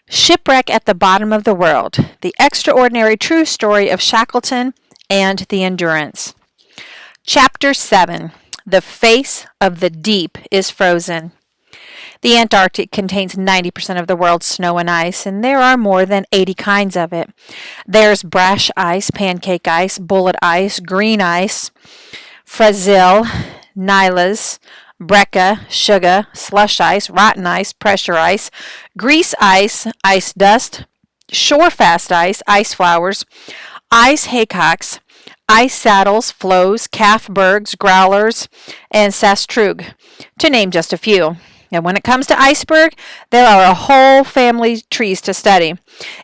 Shipwreck at the Bottom of the World, the extraordinary true story of Shackleton and the Endurance. Chapter 7. The face of the deep is frozen. The Antarctic contains 90% of the world's snow and ice, and there are more than 80 kinds of it. There's brash ice, pancake ice, bullet ice, green ice, Frazil, Nylas, Breccia, sugar, slush ice, rotten ice, pressure ice, grease ice dust, shore fast ice flowers, ice haycocks, ice saddles, floes, calfbergs, growlers, and sastrugi, to name just a few. And when it comes to iceberg, there are a whole family trees to study.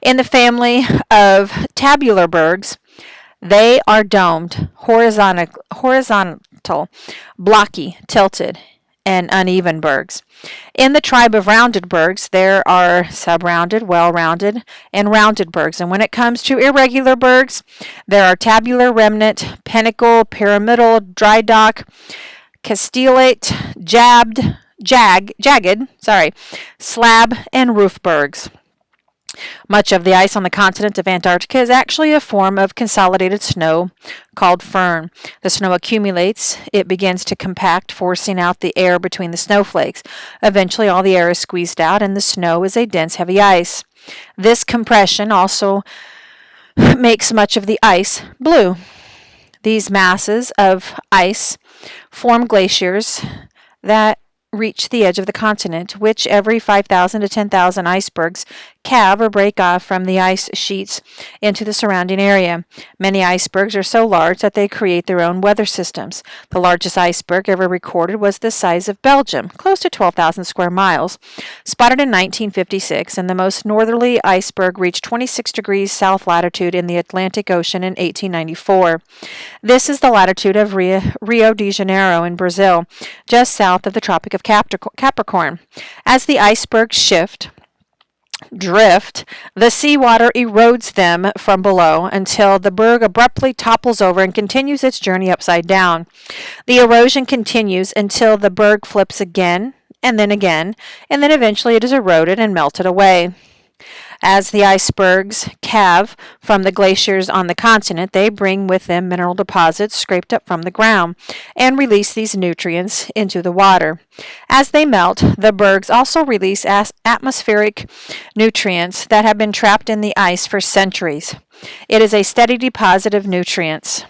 In the family of tabular bergs, they are domed, horizontal, blocky, tilted, and uneven bergs. In the tribe of rounded bergs, there are subrounded, well-rounded, and rounded bergs. And when it comes to irregular bergs, there are tabular, remnant, pinnacle, pyramidal, dry dock, castellate, jagged, slab, and roof bergs. Much of the ice on the continent of Antarctica is actually a form of consolidated snow called firn. The snow accumulates, it begins to compact, forcing out the air between the snowflakes. Eventually, all the air is squeezed out, and the snow is a dense, heavy ice. This compression also makes much of the ice blue. These masses of ice form glaciers that reach the edge of the continent, which every 5,000 to 10,000 icebergs calve or break off from the ice sheets into the surrounding area. Many icebergs are so large that they create their own weather systems. The largest iceberg ever recorded was the size of Belgium, close to 12,000 square miles, spotted in 1956, and the most northerly iceberg reached 26 degrees south latitude in the Atlantic Ocean in 1894. This is the latitude of Rio de Janeiro in Brazil, just south of the Tropic of Capricorn. As the icebergs drift, the seawater erodes them from below until the berg abruptly topples over and continues its journey upside down. The erosion continues until the berg flips again, and then eventually it is eroded and melted away. As the icebergs calve from the glaciers on the continent, they bring with them mineral deposits scraped up from the ground and release these nutrients into the water. As they melt, the bergs also release atmospheric nutrients that have been trapped in the ice for centuries. It is a steady deposit of nutrients.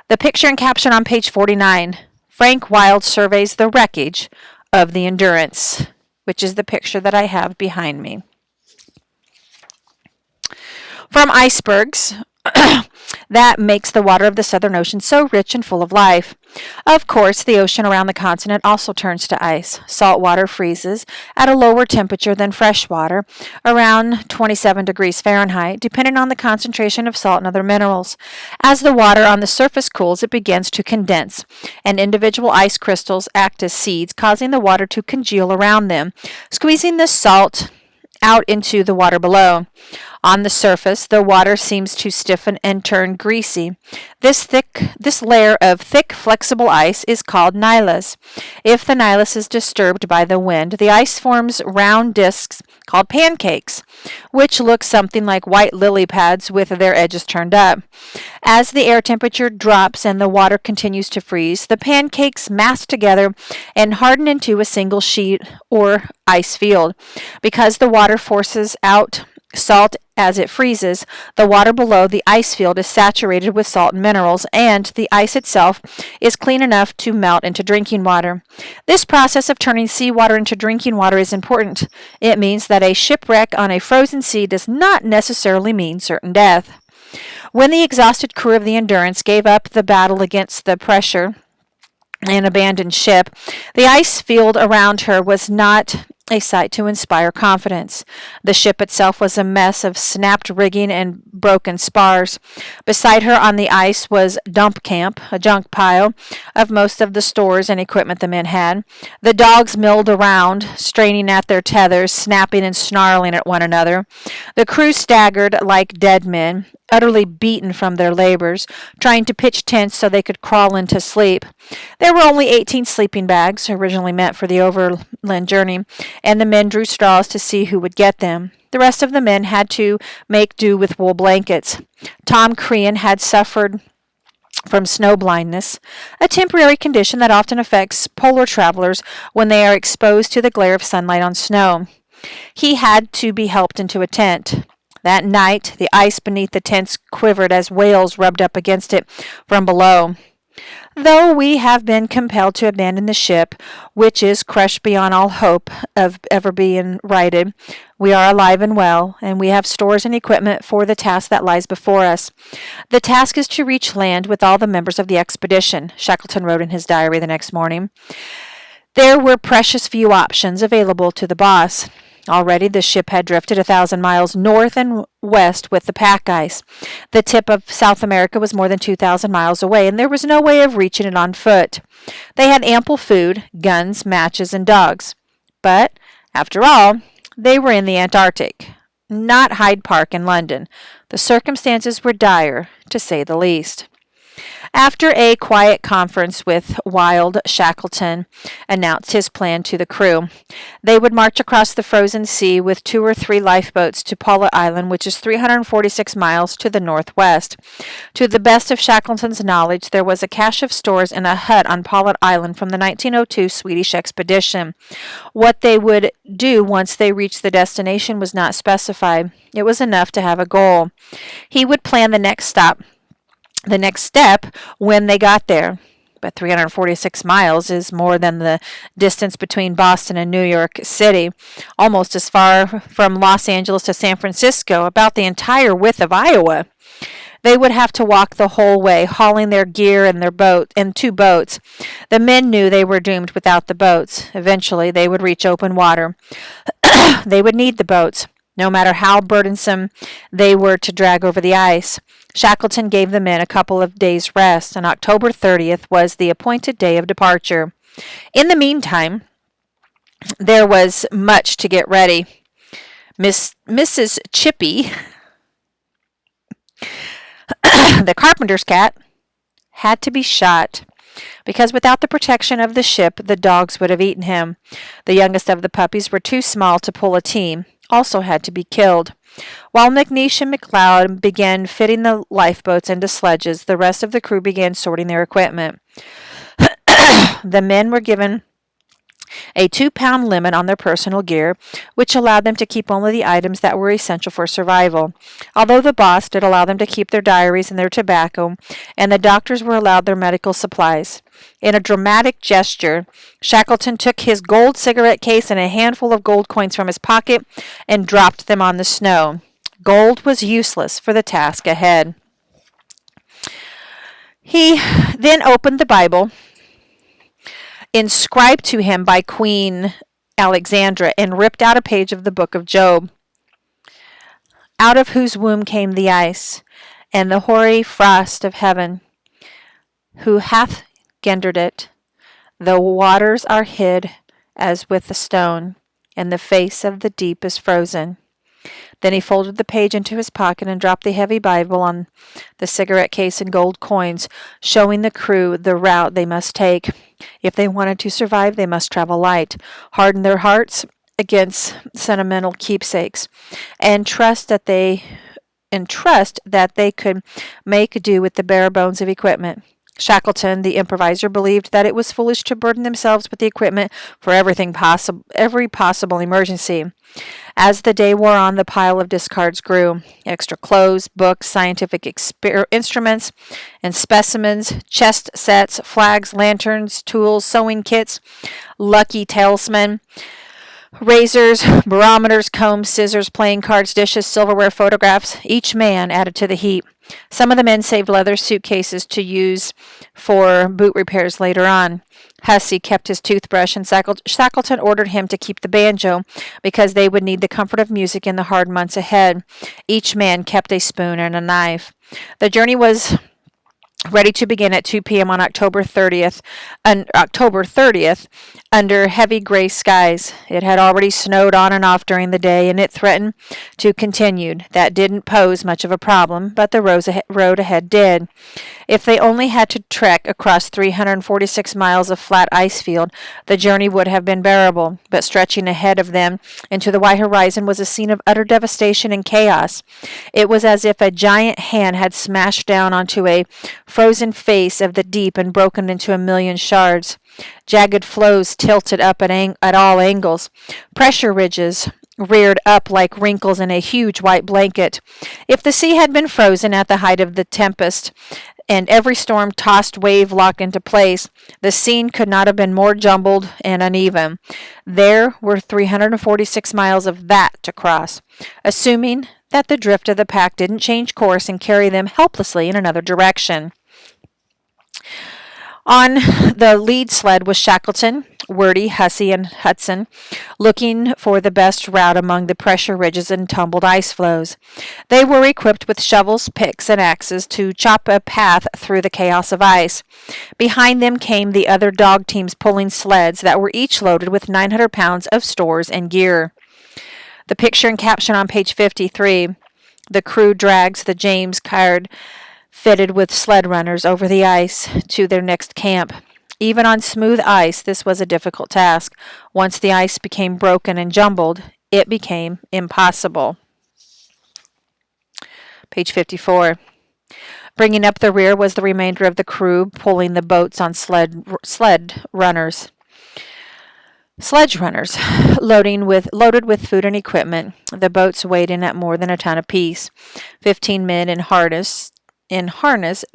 The picture and caption on page 49. Frank Wild surveys the wreckage of the Endurance, which is the picture that I have behind me. From icebergs, that makes the water of the Southern Ocean so rich and full of life. Of course, the ocean around the continent also turns to ice. Salt water freezes at a lower temperature than fresh water, around 27 degrees Fahrenheit, depending on the concentration of salt and other minerals. As the water on the surface cools, it begins to condense, and individual ice crystals act as seeds, causing the water to congeal around them, squeezing the salt out into the water below. On the surface, the water seems to stiffen and turn greasy. This layer of thick, flexible ice is called nylus. If the nylus is disturbed by the wind, the ice forms round discs called pancakes, which look something like white lily pads with their edges turned up. As the air temperature drops and the water continues to freeze, the pancakes mass together and harden into a single sheet or ice field. Because the water forces out salt as it freezes, the water below the ice field is saturated with salt and minerals, and the ice itself is clean enough to melt into drinking water. This process of turning seawater into drinking water is important. It means that a shipwreck on a frozen sea does not necessarily mean certain death. When the exhausted crew of the Endurance gave up the battle against the pressure and abandoned ship, the ice field around her was not a sight to inspire confidence. The ship itself was a mess of snapped rigging and broken spars. Beside her on the ice was dump camp, a junk pile of most of the stores and equipment the men had. The dogs milled around, straining at their tethers, snapping and snarling at one another. The crew staggered like dead men. utterly beaten from their labors, trying to pitch tents so they could crawl into sleep. There were only 18 sleeping bags, originally meant for the overland journey, and the men drew straws to see who would get them. The rest of the men had to make do with wool blankets. Tom Crean had suffered from snow blindness, a temporary condition that often affects polar travelers when they are exposed to the glare of sunlight on snow. He had to be helped into a tent. That night, the ice beneath the tents quivered as whales rubbed up against it from below. Though we have been compelled to abandon the ship, which is crushed beyond all hope of ever being righted, we are alive and well, and we have stores and equipment for the task that lies before us. The task is to reach land with all the members of the expedition, Shackleton wrote in his diary the next morning. There were precious few options available to the boss. Already the ship had drifted 1,000 miles north and west with the pack ice. The tip of South America was more than 2,000 miles away, and there was no way of reaching it on foot. They had ample food, guns, matches, and dogs. But, after all, they were in the Antarctic, not Hyde Park in London. The circumstances were dire, to say the least. After a quiet conference with Wild, Shackleton announced his plan to the crew. They would march across the frozen sea with 2 or 3 lifeboats to Paulet Island, which is 346 miles to the northwest. To the best of Shackleton's knowledge, there was a cache of stores in a hut on Paulet Island from the 1902 Swedish expedition. What they would do once they reached the destination was not specified. It was enough to have a goal. He would plan the next step when they got there. But 346 miles is more than the distance between Boston and New York City, almost as far from Los Angeles to San Francisco, about the entire width of Iowa. They would have to walk the whole way, hauling their gear in their boat in 2 boats. The men knew they were doomed without the boats. Eventually, they would reach open water. They would need the boats, no matter how burdensome they were to drag over the ice. Shackleton gave the men a couple of days' rest, and October 30th was the appointed day of departure. In the meantime, there was much to get ready. Mrs. Chippy, the carpenter's cat, had to be shot, because without the protection of the ship, the dogs would have eaten him. The youngest of the puppies were too small to pull a team, also had to be killed. While McNeish and McLeod began fitting the lifeboats into sledges, the rest of the crew began sorting their equipment. The men were given a 2-pound limit on their personal gear, which allowed them to keep only the items that were essential for survival. Although the boss did allow them to keep their diaries and their tobacco, and the doctors were allowed their medical supplies. In a dramatic gesture, Shackleton took his gold cigarette case and a handful of gold coins from his pocket and dropped them on the snow. Gold was useless for the task ahead. He then opened the Bible, inscribed to him by Queen Alexandra, and ripped out a page of the book of Job. Out of whose womb came the ice, and the hoary frost of heaven. Who hath gendered it? The waters are hid as with a stone, and the face of the deep is frozen. Then he folded the page into his pocket and dropped the heavy Bible on the cigarette case and gold coins, showing the crew the route they must take. If they wanted to survive, they must travel light, harden their hearts against sentimental keepsakes, and trust that they could make do with the bare bones of equipment. Shackleton, the improviser, believed that it was foolish to burden themselves with the equipment for every possible emergency. As the day wore on, the pile of discards grew. Extra clothes, books, scientific instruments and specimens, chest sets, flags, lanterns, tools, sewing kits, lucky talisman, razors, barometers, combs, scissors, playing cards, dishes, silverware, photographs. Each man added to the heap. Some of the men saved leather suitcases to use for boot repairs later on. Hussey kept his toothbrush, and Shackleton ordered him to keep the banjo because they would need the comfort of music in the hard months ahead. Each man kept a spoon and a knife. The journey was ready to begin at 2 p.m. on October 30th under heavy gray skies. It had already snowed on and off during the day, and it threatened to continue. That didn't pose much of a problem, but the road ahead did. If they only had to trek across 346 miles of flat ice field, the journey would have been bearable, but stretching ahead of them into the white horizon was a scene of utter devastation and chaos. It was as if a giant hand had smashed down onto a frozen face of the deep and broken into a million shards. Jagged floes tilted up at all angles. Pressure ridges reared up like wrinkles in a huge white blanket. If the sea had been frozen at the height of the tempest, and every storm tossed wave locked into place, the scene could not have been more jumbled and uneven. There were 346 miles of that to cross, assuming that the drift of the pack didn't change course and carry them helplessly in another direction. On the lead sled was Shackleton, Wordy, Hussey, and Hudson, looking for the best route among the pressure ridges and tumbled ice floes. They were equipped with shovels, picks, and axes to chop a path through the chaos of ice. Behind them came the other dog teams pulling sleds that were each loaded with 900 pounds of stores and gear. The picture and caption on page 53, the crew drags the James Caird fitted with sled runners over the ice to their next camp. Even on smooth ice, this was a difficult task. Once the ice became broken and jumbled, it became impossible. Page 54. Bringing up the rear was the remainder of the crew, pulling the boats on sledge runners, loaded with food and equipment. The boats weighed in at more than a ton apiece. 15 men in harness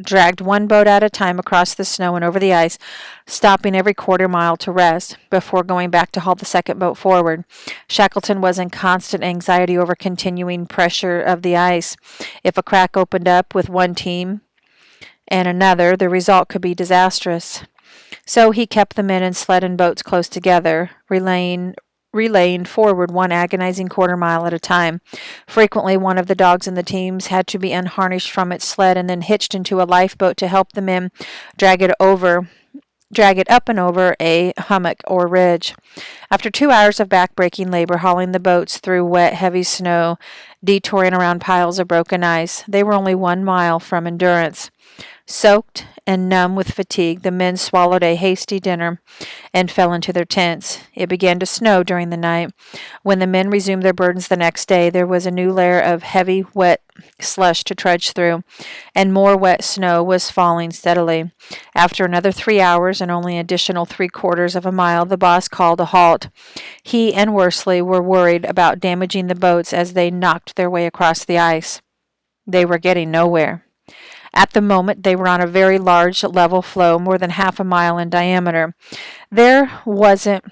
dragged one boat at a time across the snow and over the ice, stopping every quarter mile to rest before going back to haul the second boat forward. Shackleton was in constant anxiety over continuing pressure of the ice. If a crack opened up with one team and another, the result could be disastrous. So he kept the men in sled and boats close together, relaying forward one agonizing quarter mile at a time. Frequently, one of the dogs in the teams had to be unharnessed from its sled and then hitched into a lifeboat to help the men drag it up and over a hummock or ridge. After 2 hours of back-breaking labor hauling the boats through wet, heavy snow, detouring around piles of broken ice, they were only 1 mile from endurance. Soaked and numb with fatigue, the men swallowed a hasty dinner and fell into their tents. It began to snow during the night. When the men resumed their burdens the next day, there was a new layer of heavy, wet slush to trudge through, and more wet snow was falling steadily. After another 3 hours and only an additional 3/4 of a mile, the boss called a halt. He and Worsley were worried about damaging the boats as they knocked their way across the ice. They were getting nowhere. At the moment, they were on a very large level floe, more than half a mile in diameter. There wasn't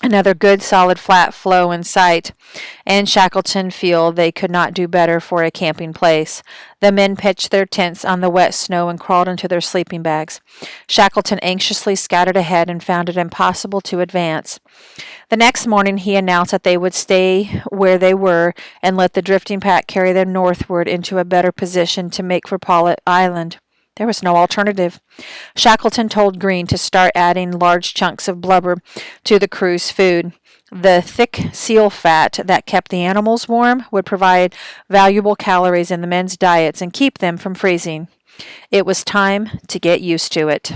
another good, solid, flat floe in sight, and Shackleton felt they could not do better for a camping place. The men pitched their tents on the wet snow and crawled into their sleeping bags. Shackleton anxiously scouted ahead and found it impossible to advance. The next morning he announced that they would stay where they were and let the drifting pack carry them northward into a better position to make for Paulet Island. There was no alternative. Shackleton told Green to start adding large chunks of blubber to the crew's food. The thick seal fat that kept the animals warm would provide valuable calories in the men's diets and keep them from freezing. It was time to get used to it.